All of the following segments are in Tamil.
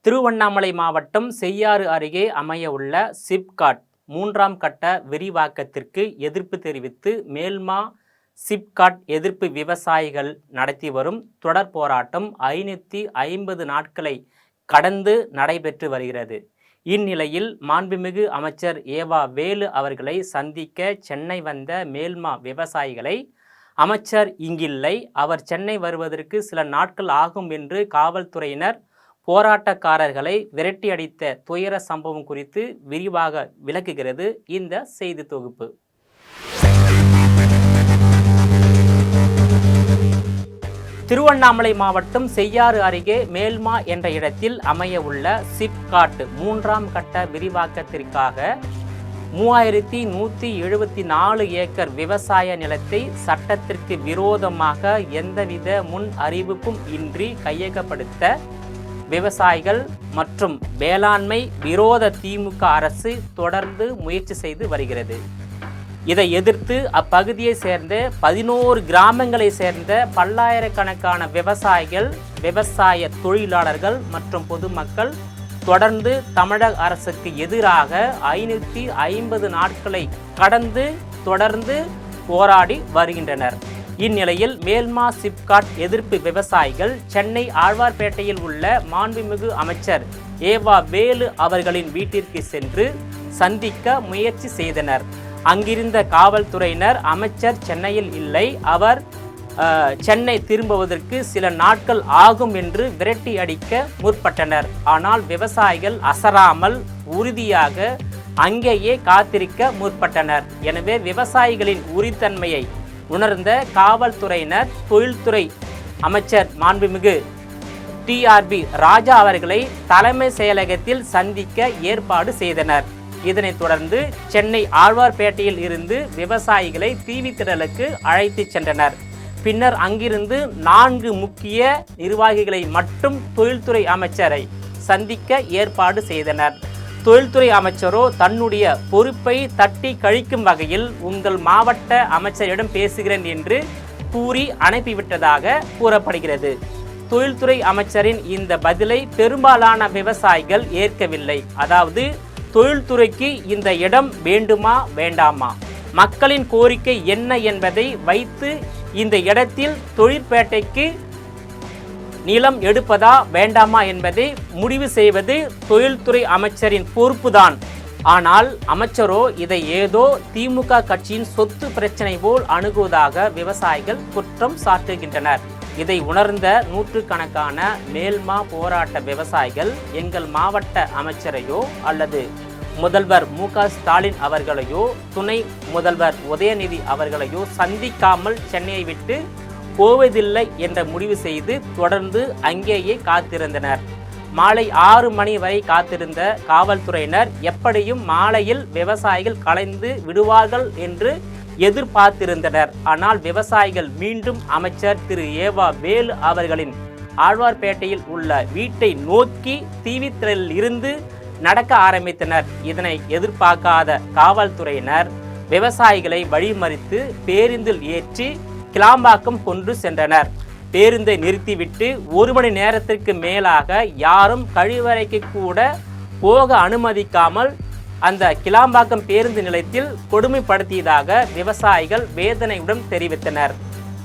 திருவண்ணாமலை மாவட்டம் செய்யாறு அருகே அமைய உள்ள சிப்காட் 3ஆம் கட்ட விரிவாக்கத்திற்கு எதிர்ப்பு தெரிவித்து மேல்மா சிப்காட் எதிர்ப்பு விவசாயிகள் நடத்தி வரும் தொடர் போராட்டம் 550 நாட்களை கடந்து நடைபெற்று வருகிறது. இந்நிலையில் மாண்புமிகு அமைச்சர் ஏவா வேலு அவர்களை சந்திக்க சென்னை வந்த மேல்மா விவசாயிகளை அமைச்சர் இங்கில்லை, அவர் சென்னை வருவதற்கு சில நாட்கள் ஆகும் என்று காவல்துறையினர் போராட்டக்காரர்களை விரட்டியடித்த துயர சம்பவம் குறித்து விரிவாக விளக்குகிறது இந்த செய்தி தொகுப்பு. திருவண்ணாமலை மாவட்டம் செய்யாறு அருகே மேல்மா என்ற இடத்தில் அமைய உள்ள சிப்காட் 3ஆம் கட்ட விரிவாக்கத்திற்காக 3174 ஏக்கர் விவசாய நிலத்தை சட்டத்திற்கு விரோதமாக எந்தவித முன் அறிவிப்பும் இன்றி கையகப்படுத்த விவசாயிகள் மற்றும் வேளாண்மை விரோத திமுக அரசு தொடர்ந்து முயற்சி செய்து வருகிறது. இதை எதிர்த்து அப்பகுதியை சேர்ந்த 11 கிராமங்களை சேர்ந்த பல்லாயிரக்கணக்கான விவசாயிகள், விவசாய தொழிலாளர்கள் மற்றும் பொதுமக்கள் தொடர்ந்து தமிழக அரசுக்கு எதிராக 550 நாட்களை கடந்து தொடர்ந்து போராடி வருகின்றனர். இந்நிலையில் மேல்மா சிப்காட் எதிர்ப்பு விவசாயிகள் சென்னை ஆழ்வார்பேட்டையில் உள்ள மாண்புமிகு அமைச்சர் ஏவா வேலு அவர்களின் வீட்டிற்கு சென்று சந்திக்க முயற்சி செய்தனர். அங்கிருந்த காவல்துறையினர் அமைச்சர் சென்னையில் இல்லை, அவர் சென்னை திரும்புவதற்கு சில நாட்கள் ஆகும் என்று விரட்டி அடிக்க முற்பட்டனர். ஆனால் விவசாயிகள் அசராமல் உறுதியாக அங்கேயே காத்திருக்க முற்பட்டனர். எனவே விவசாயிகளின் உறுதித்தன்மையை உணர்ந்த காவல்துறையினர் தொழில்துறை அமைச்சர் மாண்புமிகு TRB ராஜா அவர்களை தலைமை செயலகத்தில் சந்திக்க ஏற்பாடு செய்தனர். இதனைத் தொடர்ந்து சென்னை ஆழ்வார்பேட்டையில் இருந்து விவசாயிகளை தீவித்திடலுக்கு அழைத்து சென்றனர். பின்னர் அங்கிருந்து 4 முக்கிய நிர்வாகிகளை மட்டும் தொழில்துறை அமைச்சரை சந்திக்க ஏற்பாடு செய்தனர். தொழில்துறை அமைச்சரோ தன்னுடைய பொறுப்பை தட்டி கழிக்கும் வகையில் உங்கள் மாவட்ட அமைச்சரிடம் பேசுகிறேன் என்று கூறி அனுப்பிவிட்டதாக கூறப்படுகிறது. தொழில்துறை அமைச்சரின் இந்த பதிலை பெரும்பாலான விவசாயிகள் ஏற்கவில்லை. அதாவது தொழில்துறைக்கு இந்த இடம் வேண்டுமா வேண்டாமா, மக்களின் கோரிக்கை என்ன என்பதை வைத்து இந்த இடத்தில் தொழிற்பேட்டைக்கு நிலம் எடுப்பதா வேண்டாமா என்பதை முடிவு செய்வது தொழில்துறை அமைச்சரின் பொறுப்புதான். ஆனால் அமைச்சரோ இதை ஏதோ திமுக கட்சியின் சொத்து பிரச்சனை போல் அணுகுவதாக விவசாயிகள் குற்றம் சாட்டுகின்றனர். இதை உணர்ந்த நூற்றுக்கணக்கான மேல்மா போராட்ட விவசாயிகள் எங்கள் மாவட்ட அமைச்சரையோ அல்லது முதல்வர் MK ஸ்டாலின் அவர்களையோ துணை முதல்வர் உதயநிதி அவர்களையோ சந்திக்காமல் சென்னையை விட்டு போவதில்லை என்ற முடிவு செய்து தொடர்ந்து அங்கேயே காத்திருந்தனர். மாலை 6 மணி வரை காத்திருந்த காவல்துறையினர் எப்படியும் மாலையில் விவசாயிகள் கலைந்து விடுவார்கள் என்று எதிர்பார்த்திருந்தனர். ஆனால் விவசாயிகள் மீண்டும் அமைச்சர் திரு ஏவா வேலு அவர்களின் ஆழ்வார்பேட்டையில் உள்ள வீட்டை நோக்கி தீவித்திடலில் இருந்து நடக்க ஆரம்பித்தனர். இதனை எதிர்பார்க்காத காவல்துறையினர் விவசாயிகளை வழிமறித்து பேருந்தில் ஏற்றி கிளாம்பாக்கம் கொண்டு சென்றனர். பேருந்தை நிறுத்திவிட்டு 1 மணி நேரத்திற்கு மேலாக யாரும் கழிவறைக்கு கூட போக அனுமதிக்காமல் அந்த கிளாம்பாக்கம் பேருந்து நிலையத்தில் கொடுமைப்படுத்தியதாக விவசாயிகள் வேதனையுடன் தெரிவித்தனர்.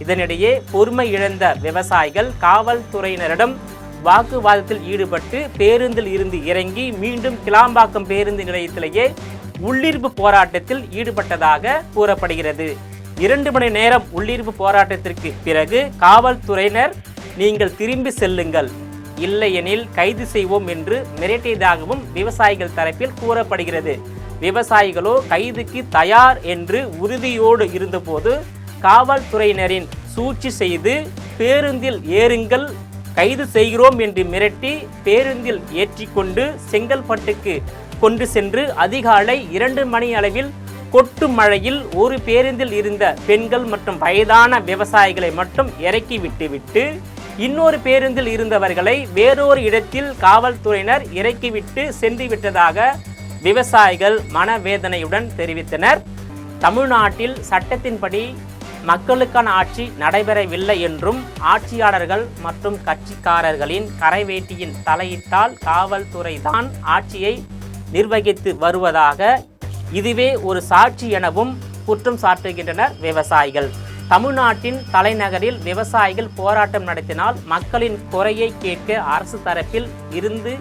இதனிடையே பொறுமை இழந்த விவசாயிகள் காவல்துறையினரிடம் வாக்குவாதத்தில் ஈடுபட்டு பேருந்தில் இருந்து இறங்கி மீண்டும் கிளாம்பாக்கம் பேருந்து நிலையத்திலேயே உள்ளிருப்பு போராட்டத்தில் ஈடுபட்டதாக கூறப்படுகிறது. 2 மணி நேரம் உள்ளிருப்பு போராட்டத்திற்கு பிறகு காவல்துறையினர் நீங்கள் திரும்பி செல்லுங்கள், இல்லையெனில் கைது செய்வோம் என்று மிரட்டியதாகவும் விவசாயிகள் தரப்பில் கூறப்படுகிறது. விவசாயிகளோ கைதுக்கு தயார் என்று உறுதியோடு இருந்தபோது காவல்துறையினரின் சூழ்ச்சி செய்து பேருந்தில் ஏறுங்கள், கைது செய்கிறோம் என்று மிரட்டி பேருந்தில் ஏற்றிக்கொண்டு செங்கல்பட்டுக்கு கொண்டு சென்று அதிகாலை 2 மணி அளவில் கொட்டு மழையில் ஒரு பேருந்தில் இருந்த பெண்கள் மற்றும் வயதான விவசாயிகளை மட்டும் இறக்கி விட்டுவிட்டு இன்னொரு பேருந்தில் இருந்தவர்களை வேறொரு இடத்தில் காவல்துறையினர் இறக்கிவிட்டு சென்று விட்டதாக விவசாயிகள் மனவேதனையுடன் தெரிவித்தனர். தமிழ்நாட்டில் சட்டத்தின்படி மக்களுக்கான ஆட்சி நடைபெறவில்லை என்றும் ஆட்சியாளர்கள் மற்றும் கட்சிக்காரர்களின் கரைவேட்டியின் தலையிட்டால் காவல்துறை தான் ஆட்சியை நிர்வகித்து வருவதாக இதுவே ஒரு சாட்சி எனவும் குற்றம் சாட்டுகின்றனர் விவசாயிகள். தமிழ்நாட்டின் தலைநகரில் விவசாயிகள் போராட்டம் நடத்தினால் மக்களின் குறையை கேட்க அரசு தரப்பில் இருந்து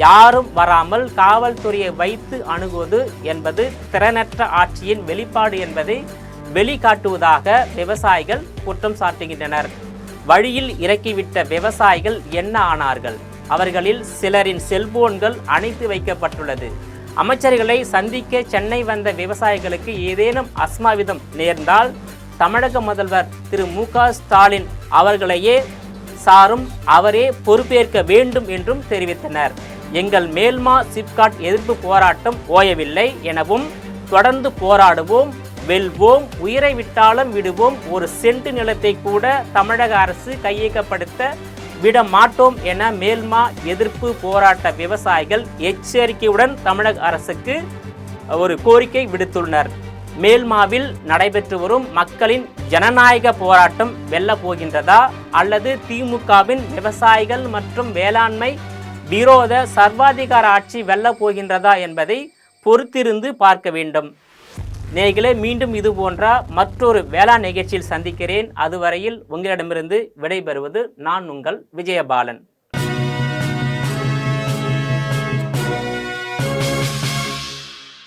யாரும் வராமல் காவல்துறையை வைத்து அணுகுவது என்பது திறனற்ற ஆட்சியின் வெளிப்பாடு என்பதை வெளிக்காட்டுவதாக விவசாயிகள் குற்றம் சாட்டுகின்றனர். வழியில் இறக்கிவிட்ட விவசாயிகள் என்ன ஆனார்கள்? அவர்களில் சிலரின் செல்போன்கள் அணைத்து வைக்கப்பட்டுள்ளது. அமைச்சர்களை சந்திக்க சென்னை வந்த விவசாயிகளுக்கு ஏதேனும் அசம்பாவிதம் நேர்ந்தால் தமிழக முதல்வர் திரு மு.க. ஸ்டாலின் அவர்களையே சாரும் அவரே பொறுப்பேற்க வேண்டும் என்றும் தெரிவித்தனர். எங்கள் மேல்மா சிப்காட் எதிர்ப்பு போராட்டம் ஓயவில்லை எனவும் தொடர்ந்து போராடுவோம், வெல்வோம், உயிரை விட்டாலும் விடுவோம், ஒரு சென்ட் நிலத்தை கூட தமிழக அரசு கையகப்படுத்த விட மாட்டோம் என மேல்மா எதிர்ப்பு போராட்ட விவசாயிகள் எச்சரிக்கையுடன் தமிழக அரசுக்கு ஒரு கோரிக்கை விடுத்துள்ளனர். மேல்மாவில் நடைபெற்று வரும் மக்களின் ஜனநாயக போராட்டம் வெல்ல போகின்றதா அல்லது திமுகவின் விவசாயிகள் மற்றும் வேளாண்மை விரோத சர்வாதிகார ஆட்சி வெல்ல போகின்றதா என்பதை பொறுத்திருந்து பார்க்க வேண்டும். நேயர்களே, மீண்டும் இது போன்ற மற்றொரு வேளாண் நிகழ்ச்சியில் சந்திக்கிறேன். அதுவரையில் உங்களிடமிருந்து விடைபெறுவது நான் உங்கள் விஜயபாலன்.